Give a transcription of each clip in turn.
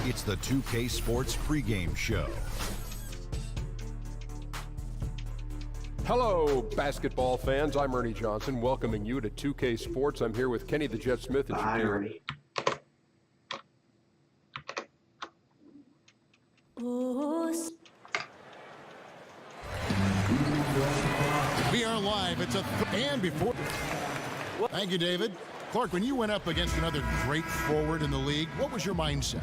It's the 2K Sports pregame show. Hello, basketball fans. I'm Ernie Johnson, welcoming you to 2K Sports. I'm here with Kenny the Jet Smith and Hi, Shakir. Ernie. We are live. It's and before. Thank you, David. Clark, when you went up against another great forward in the league, what was your mindset?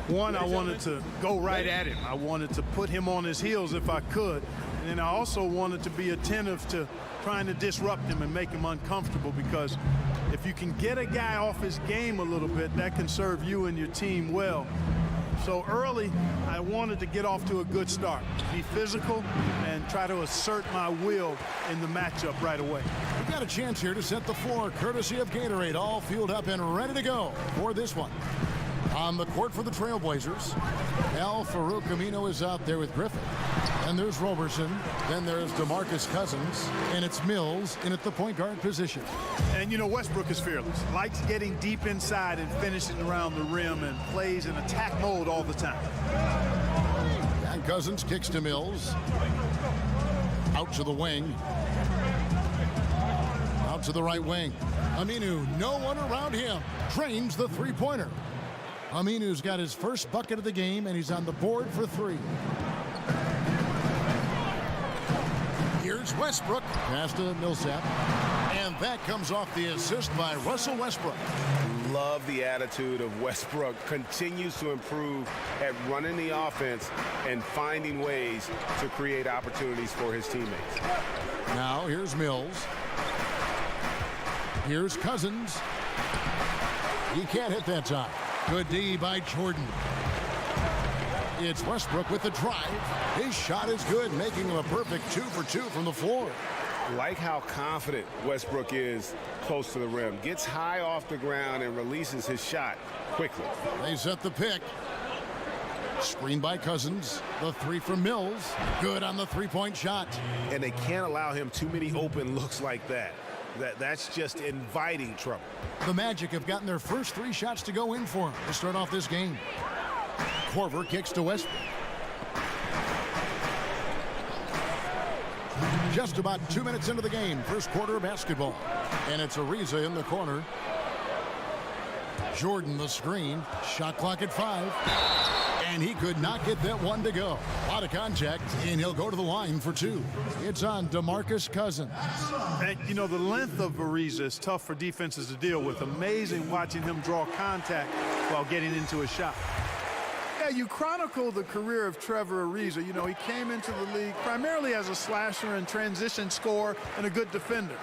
One, I wanted to go right at him. I wanted to put him on his heels if I could. And then I also wanted to be attentive to trying to disrupt him and make him uncomfortable, because if you can get a guy off his game a little bit, that can serve you and your team well. So early, I wanted to get off to a good start, be physical, and try to assert my will in the matchup right away. We've got a chance here to set the floor, courtesy of Gatorade, all fueled up and ready to go for this one. On the court for the Trailblazers, Al Farouk Amino is out there with Griffin. And there's Roberson, then there's DeMarcus Cousins, and it's Mills in at the point guard position. And you know, Westbrook is fearless, likes getting deep inside and finishing around the rim, and plays in attack mode all the time. And Cousins kicks to Mills. Out to the wing. Out to the right wing. Aminu, no one around him. Drains the three-pointer. Aminu's got his first bucket of the game, and he's on the board for three. Here's Westbrook. Pass to Millsap. And that comes off the assist by Russell Westbrook. Love the attitude of Westbrook. Continues to improve at running the offense and finding ways to create opportunities for his teammates. Now here's Mills. Here's Cousins. He can't hit that time. Good D by Jordan. It's Westbrook with the drive. His shot is good, making him a perfect 2 for 2 from the floor. Like how confident Westbrook is close to the rim. Gets high off the ground and releases his shot quickly. They set the pick. Screen by Cousins. The three from Mills. Good on the three-point shot. And they can't allow him too many open looks like that. That's just inviting trouble. The Magic have gotten their first three shots to go in for him to start off this game. Korver kicks to Westbrook. Just about 2 minutes into the game, first quarter of basketball. And it's Ariza in the corner. Jordan the screen. Shot clock at 5. And he could not get that one to go. A lot of contact, and he'll go to the line for 2. It's on DeMarcus Cousins. And, you know, the length of Ariza is tough for defenses to deal with. Amazing watching him draw contact while getting into a shot. Yeah, you chronicle the career of Trevor Ariza. You know, he came into the league primarily as a slasher and transition scorer and a good defender.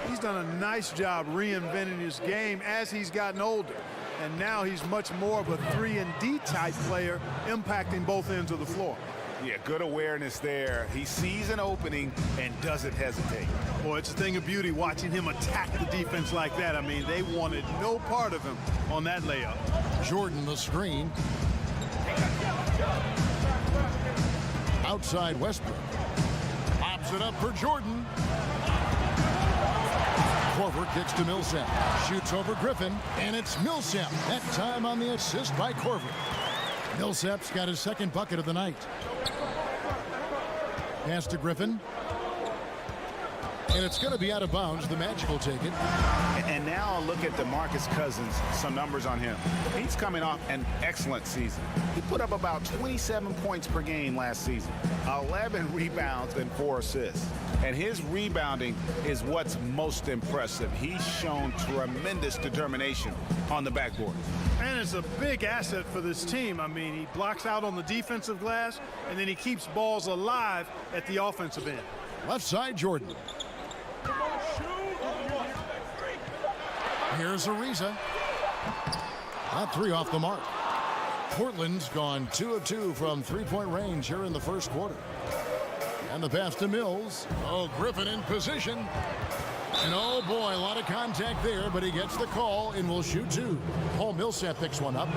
He's done a nice job reinventing his game as he's gotten older. And now he's much more of a 3-and-D type player, impacting both ends of the floor. Yeah, good awareness there. He sees an opening and doesn't hesitate. Boy, it's a thing of beauty watching him attack the defense like that. I mean, they wanted no part of him on that layup. Jordan the screen. Outside Westbrook. Pops it up for Jordan. Korver kicks to Millsap. Shoots over Griffin, and it's Millsap. That time on the assist by Korver. Millsap's got his second bucket of the night. Pass to Griffin. And it's going to be out of bounds. The Magic will take it. And now look at DeMarcus Cousins, some numbers on him. He's coming off an excellent season. He put up about 27 points per game last season, 11 rebounds and 4 assists. And his rebounding is what's most impressive. He's shown tremendous determination on the backboard. And it's a big asset for this team. I mean, he blocks out on the defensive glass, and then he keeps balls alive at the offensive end. Left side, Jordan. Here's Ariza. That three off the mark. Portland's gone 2 of 2 from three-point range here in the first quarter. And the pass to Mills. Oh, Griffin in position. And oh boy, a lot of contact there, but he gets the call and will shoot 2. Paul Millsap picks one up.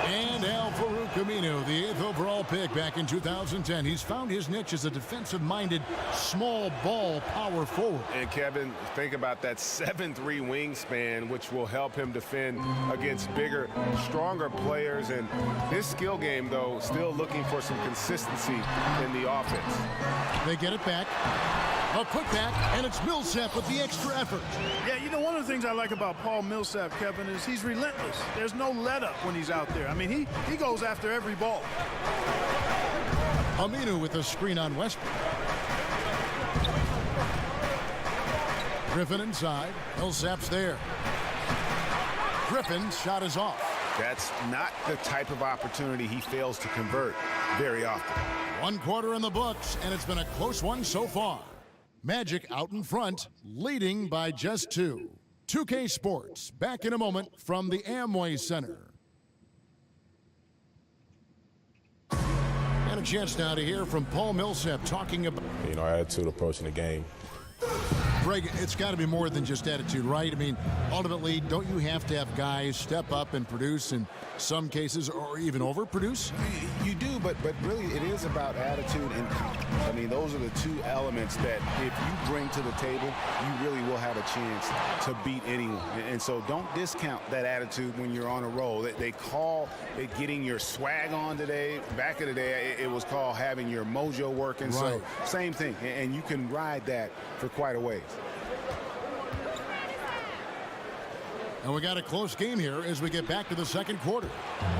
And And Al-Farouq Aminu, the 8th overall pick back in 2010. He's found his niche as a defensive-minded, small ball power forward. And Kevin, think about that 7'3" wingspan, which will help him defend against bigger, stronger players. And his skill game, though, still looking for some consistency in the offense. They get it back. A putback, and it's Millsap with the extra effort. Yeah, you know, one of the things I like about Paul Millsap, Kevin, is he's relentless. There's no let-up when he's out there. I mean, he goes after every ball. Aminu with a screen on Westbrook. Griffin inside. Millsap's there. Griffin's shot is off. That's not the type of opportunity he fails to convert very often. 1 quarter in the books, and it's been a close one so far. Magic out in front, leading by just 2. 2K Sports, back in a moment from the Amway Center. And a chance now to hear from Paul Millsap talking about... You know, attitude approaching the game. Greg, it's got to be more than just attitude, right? I mean, ultimately, don't you have to have guys step up and produce in some cases, or even overproduce? You do, but really it is about attitude and confidence. I mean, those are the two elements that if you bring to the table, you really will have a chance to beat anyone. And so don't discount that attitude when you're on a roll. They call it getting your swag on today. Back in the day, it was called having your mojo working. Right. So same thing, and you can ride that for quite a ways. And we got a close game here as we get back to the second quarter.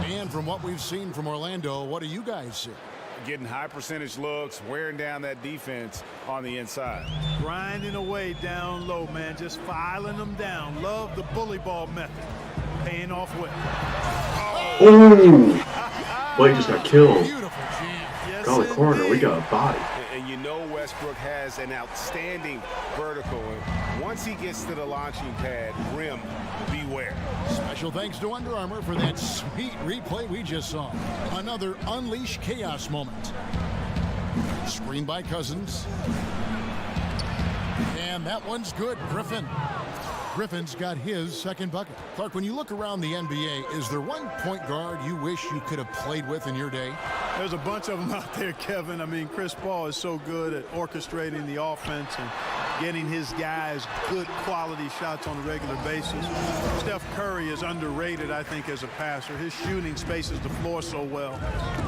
And from what we've seen from Orlando, what do you guys see? Getting high percentage looks, wearing down that defense on the inside. Grinding away down low, man. Just filing them down. Love the bully ball method. Paying off well. Ooh! Boy, he just got killed. Beautiful jam. Yes, Golly corner, we indeed. got a body. And you know Westbrook has an outstanding vertical. And once he gets to the launching pad, rim, beware. Special thanks to Under Armour for that sweet replay we just saw. Another Unleash Chaos moment. Screen by Cousins. And that one's good. Griffin's got his second bucket. Clark, when you look around the NBA, is there one point guard you wish you could have played with in your day? There's a bunch of them out there, Kevin. I mean, Chris Paul is so good at orchestrating the offense and getting his guys good quality shots on a regular basis. Steph Curry is underrated, I think, as a passer. His shooting spaces the floor so well.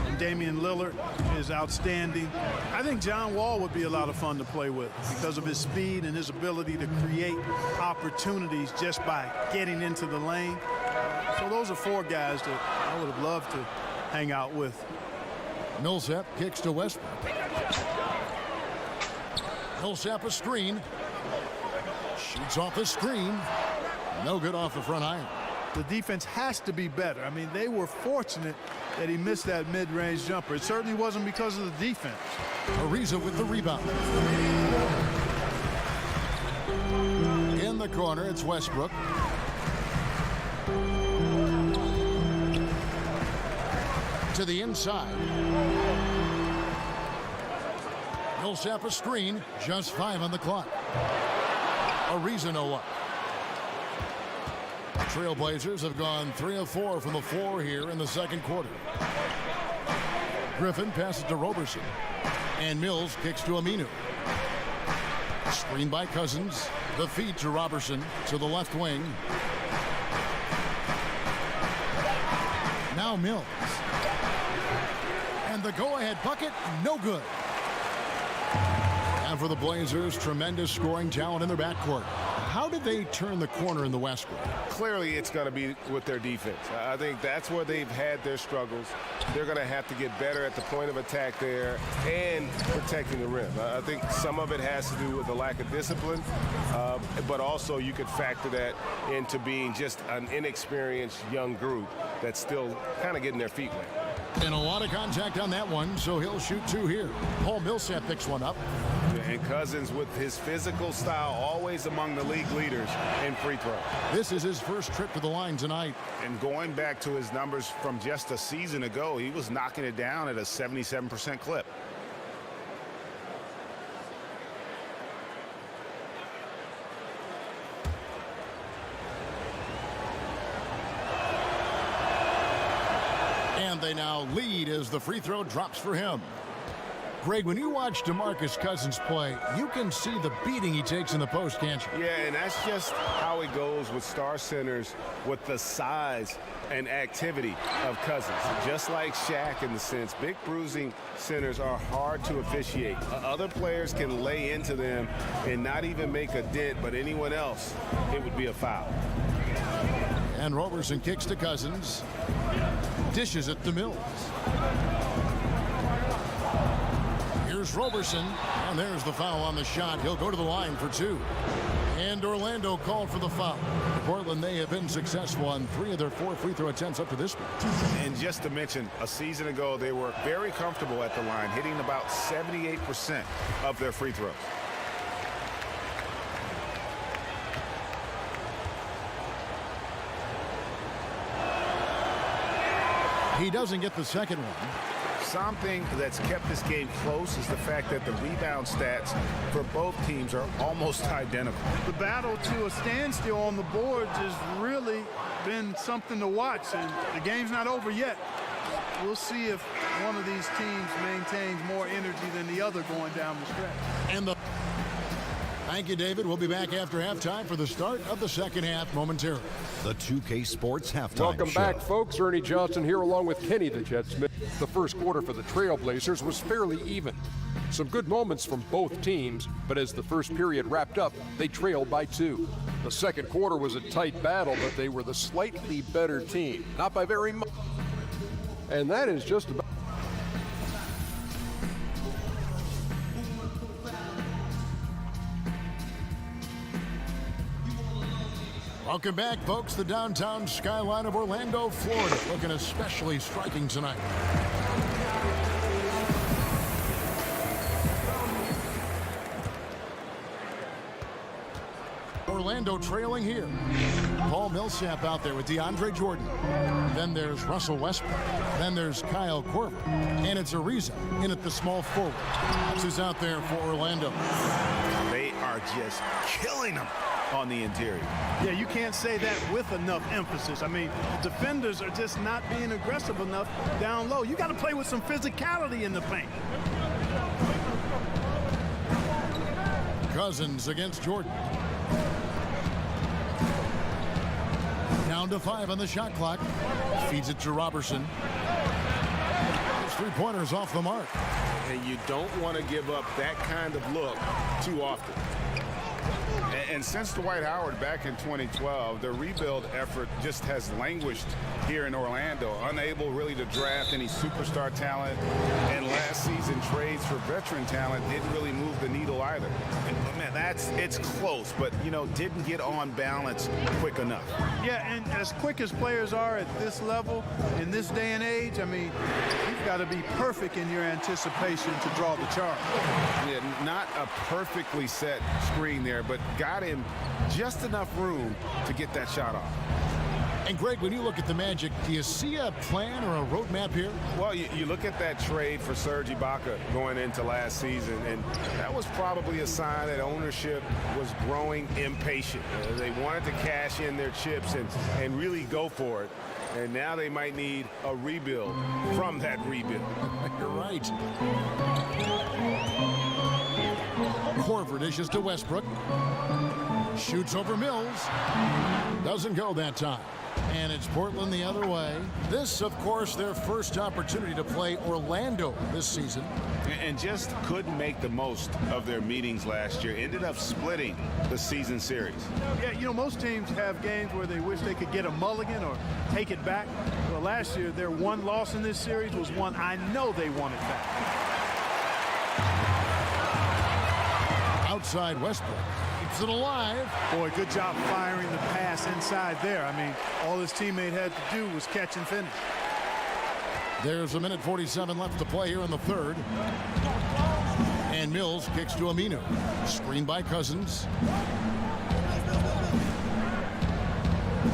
And Damian Lillard is outstanding. I think John Wall would be a lot of fun to play with because of his speed and his ability to create opportunities just by getting into the lane. So those are 4 guys that I would have loved to hang out with. Millsap kicks to Westbrook. Millsap a screen. Shoots off the screen. No good off the front iron. The defense has to be better. I mean, they were fortunate that he missed that mid-range jumper. It certainly wasn't because of the defense. Ariza with the rebound. In the corner, it's Westbrook. To the inside. Millsap a screen, just 5 on the clock. Ariza no up. Trailblazers have gone 3 of 4 from the floor here in the second quarter. Griffin passes to Roberson. And Mills kicks to Aminu. Screen by Cousins. The feed to Roberson to the left wing. Now Mills. And the go-ahead bucket, no good. And for the Blazers, tremendous scoring talent in their backcourt. How did they turn the corner in the West? Clearly, it's going to be with their defense. I think that's where they've had their struggles. They're going to have to get better at the point of attack there and protecting the rim. I think some of it has to do with the lack of discipline, but also you could factor that into being just an inexperienced young group that's still kind of getting their feet wet. And a lot of contact on that one, so he'll shoot 2 here. Paul Millsap picks one up. And Cousins, with his physical style, always among the league leaders in free throw. This is his first trip to the line tonight. And going back to his numbers from just a season ago, he was knocking it down at a 77% clip. they now lead as the free throw drops for him. Greg, when you watch DeMarcus Cousins play, you can see the beating he takes in the post, can't you? Yeah, and that's just how it goes with star centers, with the size and activity of Cousins. Just like Shaq in the sense, big bruising centers are hard to officiate. Other players can lay into them and not even make a dent, but anyone else, it would be a foul. And Roberson kicks to Cousins. Dishes it to Mills. Here's Roberson, and there's the foul on the shot. He'll go to the line for 2. And Orlando called for the foul. Portland, they have been successful on 3 of their 4 free throw attempts up to this point. And just to mention, a season ago, they were very comfortable at the line, hitting about 78% of their free throws. He doesn't get the second one. Something that's kept this game close is the fact that the rebound stats for both teams are almost identical. The battle to a standstill on the boards has really been something to watch, and the game's not over yet. We'll see if one of these teams maintains more energy than the other going down the stretch. Thank you, David. We'll be back after halftime for the start of the second half momentarily. The 2K Sports Halftime Welcome Show. back, folks. Ernie Johnson here along with Kenny the Jet Smith. The first quarter for the Trailblazers was fairly even. Some good moments from both teams, but as the first period wrapped up, they trailed by 2. The second quarter was a tight battle, but they were the slightly better team. Not by very much. And that is just about... Welcome back, folks. The downtown skyline of Orlando, Florida, looking especially striking tonight. Orlando trailing here. Paul Millsap out there with DeAndre Jordan. Then there's Russell Westbrook. Then there's Kyle Korver. And it's Ariza in at the small forward. That's who's out there for Orlando. They are just killing them on the interior. Yeah, you can't say that with enough emphasis. I mean, the defenders are just not being aggressive enough down low. You got to play with some physicality in the paint. Cousins against Jordan. Down to 5 on the shot clock. Feeds it to Roberson. His three-pointers off the mark. And you don't want to give up that kind of look too often. And since Dwight Howard back in 2012, the rebuild effort just has languished here in Orlando, unable really to draft any superstar talent. And last season, trades for veteran talent didn't really move the needle either. And, man, it's close, but, you know, didn't get on balance quick enough. Yeah, and as quick as players are at this level, in this day and age, I mean, you've got to be perfect in your anticipation to draw the charge. Yeah, not a perfectly set screen there, but got him just enough room to get that shot off. And Greg, when you look at the Magic, do you see a plan or a roadmap here? Well, you look at that trade for Serge Ibaka going into last season, and that was probably a sign that ownership was growing impatient. They wanted to cash in their chips and really go for it. And now they might need a rebuild from that rebuild. You're right. Korver dishes to Westbrook. Shoots over Mills. Doesn't go that time. And it's Portland the other way. This, of course, their first opportunity to play Orlando this season. And just couldn't make the most of their meetings last year. Ended up splitting the season series. Yeah, you know, most teams have games where they wish they could get a mulligan or take it back. Well, last year, their one loss in this series was one I know they wanted back. Outside Westbrook. Keeps it alive. Boy, good job firing the pass inside there. I mean, all his teammate had to do was catch and finish. There's 1:47 left to play here in the third. And Mills kicks to Aminu. Screened by Cousins.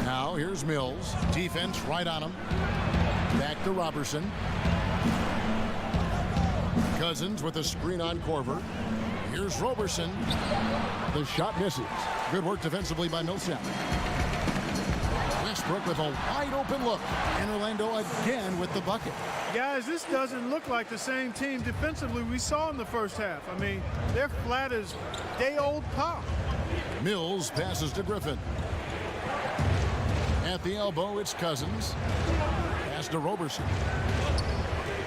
Now here's Mills. Defense right on him. Back to Roberson. Cousins with a screen on Korver. Here's Roberson. The shot misses. Good work defensively by Millsap. Westbrook Westbrook with a wide open look. And Orlando again with the bucket. Guys, this doesn't look like the same team defensively we saw in the first half. I mean, they're flat as day-old pop. Mills passes to Griffin. At the elbow, it's Cousins. Pass to Roberson.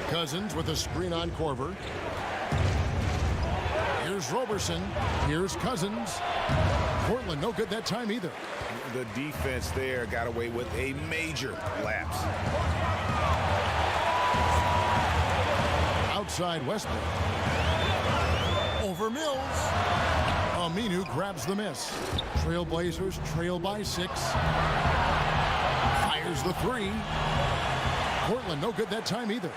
Cousins with a screen on Korver. Here's Roberson. Here's Cousins. Portland no good that time either. The defense there got away with a major lapse. Outside Westbrook. Over Mills. Aminu grabs the miss. Trailblazers trail by 6. Fires the 3. Portland no good that time either.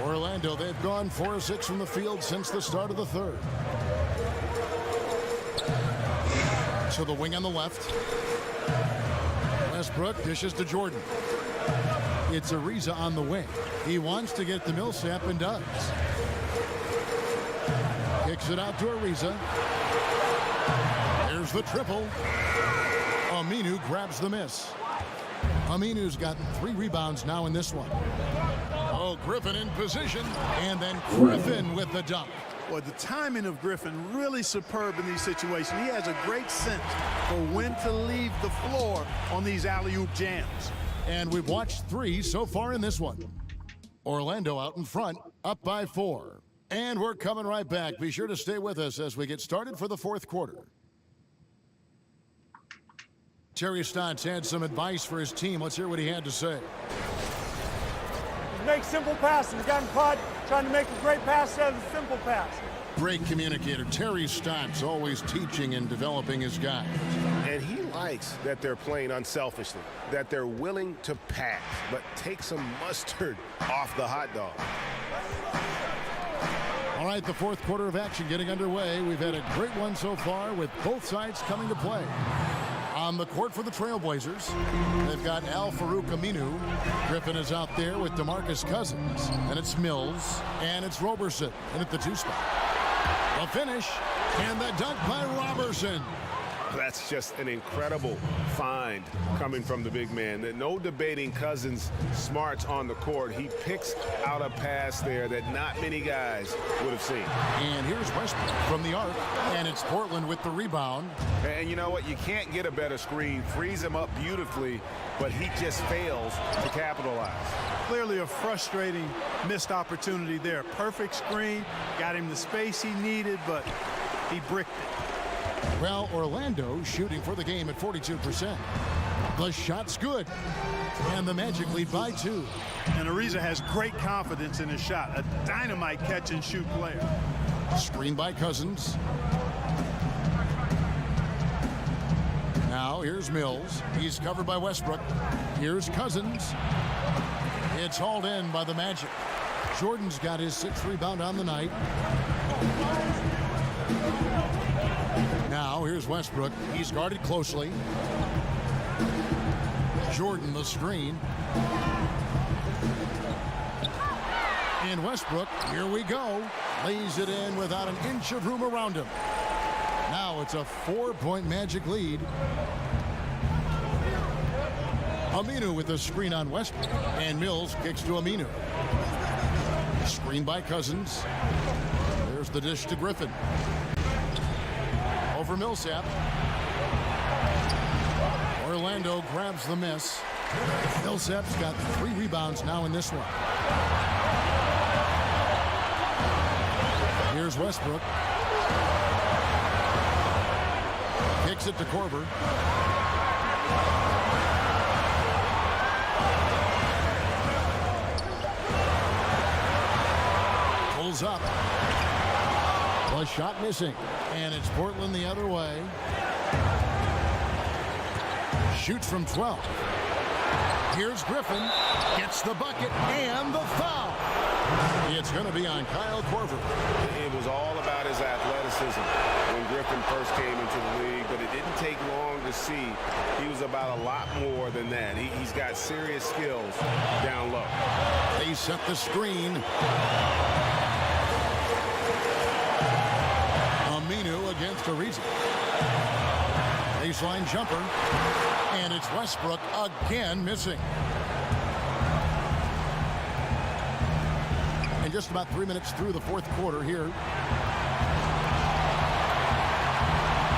Orlando, they've gone 4 of 6 from the field since the start of the third. To the wing on the left. Westbrook dishes to Jordan. It's Ariza on the wing. He wants to get the Millsap and does. Kicks it out to Ariza. There's the triple. Aminu grabs the miss. Aminu's got 3 rebounds now in this one. Oh, Griffin in position. And then Griffin with the dunk. Well, the timing of Griffin really superb in these situations. He has a great sense for when to leave the floor on these alley-oop jams. And we've watched 3 so far in this one. Orlando out in front, up by 4. And we're coming right back. Be sure to stay with us as we get started for the fourth quarter. Terry Stotts had some advice for his team. Let's hear what he had to say. Make simple passes. Got him caught trying to make a great pass instead of a simple pass. Great communicator. Terry Stotts always teaching and developing his guys. And he likes that they're playing unselfishly, that they're willing to pass, but take some mustard off the hot dog. All right, the fourth quarter of action getting underway. We've had a great one so far with both sides coming to play. On the court for the Trailblazers, they've got Al-Farouq Aminu. Griffin is out there with DeMarcus Cousins. And it's Mills. And it's Roberson. And at the 2 spot. The finish. And the dunk by Roberson. That's just an incredible find coming from the big man. No debating Cousins' smarts on the court. He picks out a pass there that not many guys would have seen. And here's Westbrook from the arc. And it's Portland with the rebound. And you know what? You can't get a better screen. Frees him up beautifully, but he just fails to capitalize. Clearly a frustrating missed opportunity there. Perfect screen, got him the space he needed, but he bricked it. Well, Orlando shooting for the game at 42%. The shot's good. And the Magic lead by 2. And Ariza has great confidence in his shot. A dynamite catch and shoot player. Screen by Cousins. Now here's Mills. He's covered by Westbrook. Here's Cousins. It's hauled in by the Magic. Jordan's got his 6th rebound on the night. Now here's Westbrook. He's guarded closely. Jordan the screen. And Westbrook, here we go. Lays it in without an inch of room around him. Now it's a 4-point Magic lead. Aminu with the screen on Westbrook. And Mills kicks to Aminu. Screen by Cousins. There's the dish to Griffin. Over Millsap. Orlando grabs the miss. Millsap's got 3 rebounds now in this one. Here's Westbrook. Kicks it to Korver. Pulls up. The shot missing. And it's Portland the other way. Shoots from 12. Here's Griffin. Gets the bucket and the foul. It's going to be on Kyle Korver. It was all about his athleticism when Griffin first came into the league, but it didn't take long to see he was about a lot more than that. He's got serious skills down low. They set the screen. Aminu against Ariza. Baseline jumper. And it's Westbrook again missing. And just about 3 minutes through the fourth quarter here.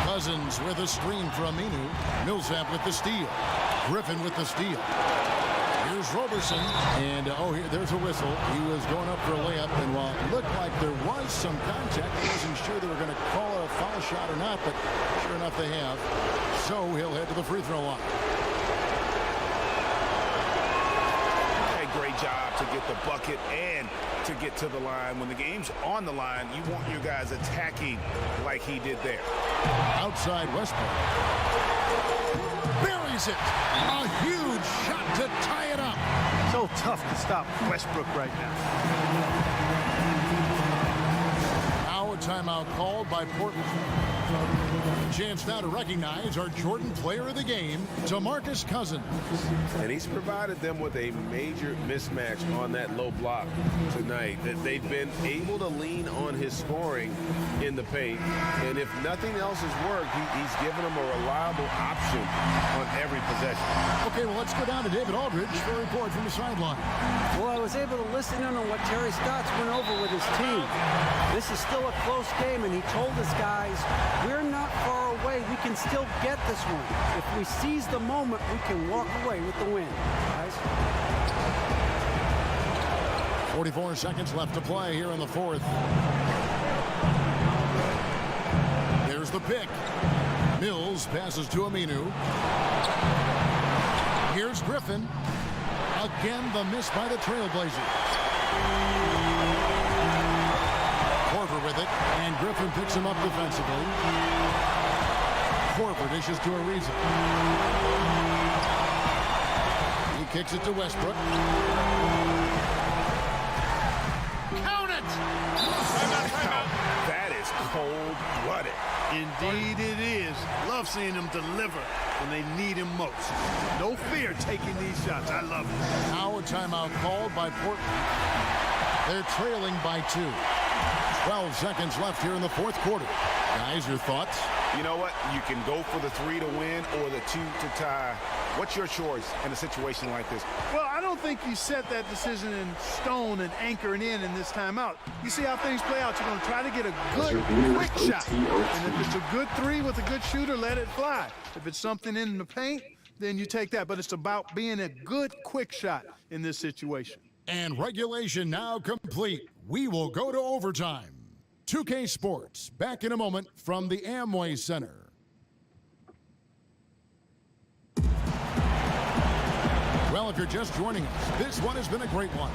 Cousins with a screen from Aminu. Millsap with the steal. Griffin with the steal. Here's Roberson. And, there's a whistle. He was going up for a layup. And while it looked like there was some contact, he wasn't sure they were going to call a foul shot or not. But sure enough, they have. So he'll head to the free throw line. A great job to get the bucket and to get to the line. When the game's on the line, you want your guys attacking like he did there. Outside Westbrook. Buries it. A huge shot to tie it up. So tough to stop Westbrook right now. Now a timeout called by Portland. Chance now to recognize our Jordan player of the game, DeMarcus Cousins. And he's provided them with a major mismatch on that low block tonight. That they've been able to lean on his scoring in the paint. And if nothing else has worked, he's given them a reliable option on every possession. Okay, well, let's go down to David Aldridge for a report from the sideline. Well, I was able to listen in on what Terry Stotts went over with his team. This is still a close game, and he told his guys, we're not far away. We can still get this one. If we seize the moment, we can walk away with the win, guys. 44 seconds left to play here in the fourth. There's the pick. Mills passes to Aminu. Here's Griffin. Again, the miss by the Trailblazers. Korver with it, and Griffin picks him up defensively. Korver dishes to Ariza. He kicks it to Westbrook. Count it! That is cold-blooded. Indeed it is. Love seeing them deliver when they need him most. No fear taking these shots. I love it. Now a timeout called by Portland. They're trailing by 2. 12 seconds left here in the fourth quarter. Guys, your thoughts? You know what? You can go for the 3 to win or the 2 to tie. What's your choice in a situation like this? Well, I don't think you set that decision in stone and anchor it in this timeout. You see how things play out. You're going to try to get a good, quick shot. And if it's a good 3 with a good shooter, let it fly. If it's something in the paint, then you take that. But it's about being a good, quick shot in this situation. And regulation now complete. We will go to overtime. 2K Sports, back in a moment from the Amway Center. Well, if you're just joining us, this one has been a great one.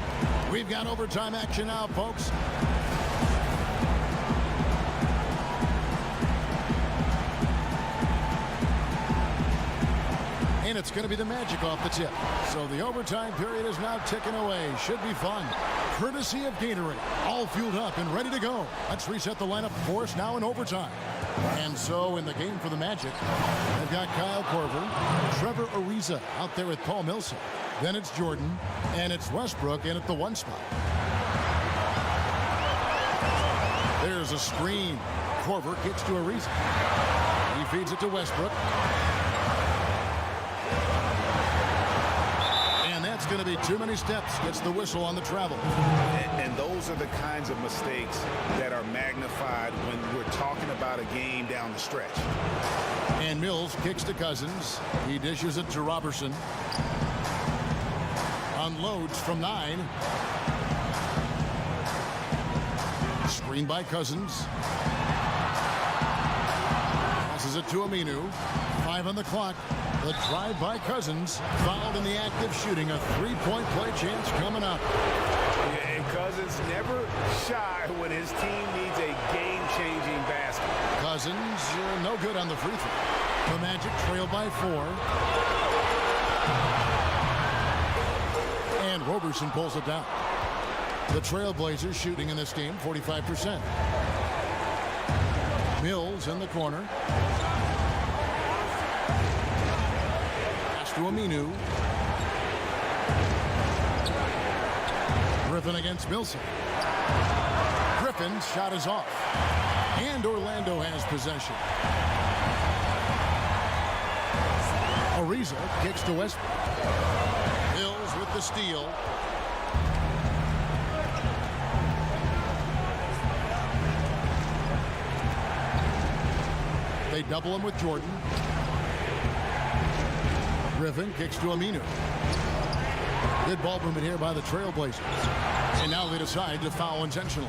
We've got overtime action now, folks. And it's going to be the Magic off the tip. So the overtime period is now ticking away. Should be fun. Courtesy of Gatorade. All fueled up and ready to go. Let's reset the lineup for us now in overtime. And so in the game for the Magic, they've got Kyle Korver, Trevor Ariza out there with Paul Millsap. Then it's Jordan, and it's Westbrook in at the 1 spot. There's a screen. Korver kicks to Ariza. He feeds it to Westbrook. It's going to be too many steps. Gets the whistle on the travel. And those are the kinds of mistakes that are magnified when we're talking about a game down the stretch. And Mills kicks to Cousins. He dishes it to Roberson. Unloads from 9. Screen by Cousins. Passes it to Aminu. 5 on the clock. The drive by Cousins, fouled in the act of shooting. A 3-point play chance coming up. Yeah, and Cousins never shy when his team needs a game-changing basket. Cousins, no good on the free throw. The Magic trail by 4. And Roberson pulls it down. The Trailblazers shooting in this game 45%. Mills in the corner. To Aminu. Griffin against Millsap. Griffin's shot is off. And Orlando has possession. Ariza kicks to Westbrook. Mills with the steal. They double him with Jordan. Griffin kicks to Aminu. Good ball movement here by the Trailblazers. And now they decide to foul intentionally.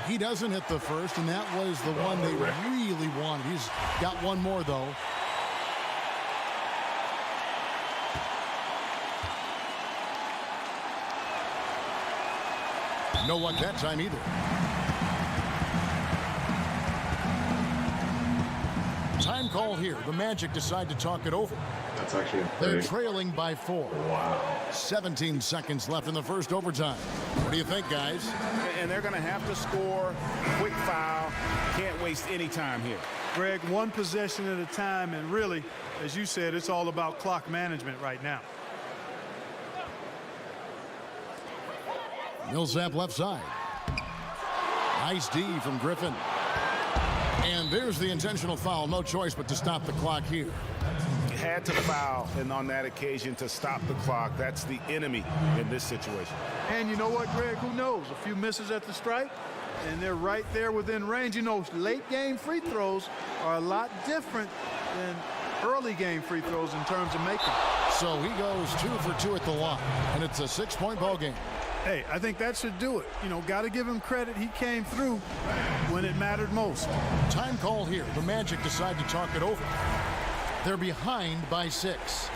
He doesn't hit the first, and that was the one they really wanted. He's got one more, though. No luck that time either. Time call here. The Magic decide to talk it over. That's actually a They're trailing by 4. Wow. 17 seconds left in the first overtime. What do you think, guys? And they're going to have to score. Quick foul. Can't waste any time here. Greg, one possession at a time, and really, as you said, it's all about clock management right now. Millsap left side. Nice D from Griffin. And there's the intentional foul. No choice but to stop the clock here. Had to foul, and on that occasion to stop the clock. That's the enemy in this situation. And you know what, Greg? Who knows? A few misses at the stripe, and they're right there within range. You know, late game free throws are a lot different than early game free throws in terms of making. So he goes 2 for 2 at the line, and it's a 6-point ball game. Hey, I think that should do it. You know, got to give him credit. He came through when it mattered most. Time call here. The Magic decide to talk it over. They're behind by 6.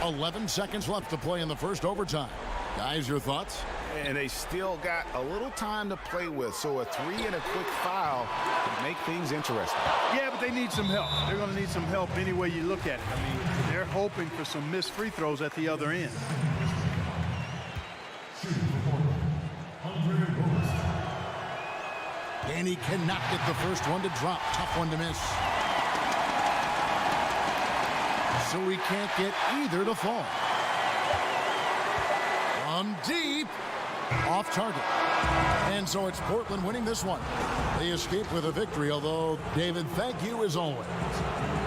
11 seconds left to play in the first overtime. Guys, your thoughts? And they still got a little time to play with, so a 3 and a quick foul can make things interesting. Yeah, but they need some help. They're going to need some help any way you look at it. I mean, they're hoping for some missed free throws at the other end. And he cannot get the first one to drop. Tough one to miss. So he can't get either to fall. From deep. Off target. And so it's Portland winning this one. They escape with a victory, although, David, thank you as always.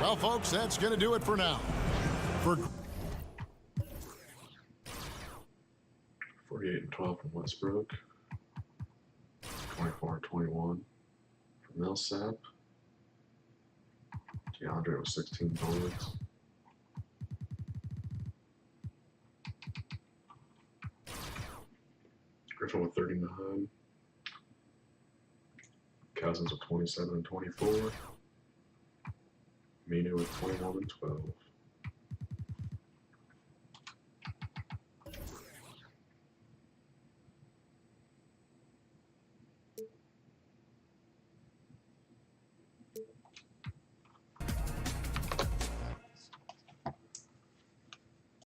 Well, folks, that's going to do it for now. For 48-12 from Westbrook. 24-21 from Millsap. DeAndre with 16 points. Griffin with 39. Cousins with 27 and 24. Aminu with 21 and 12.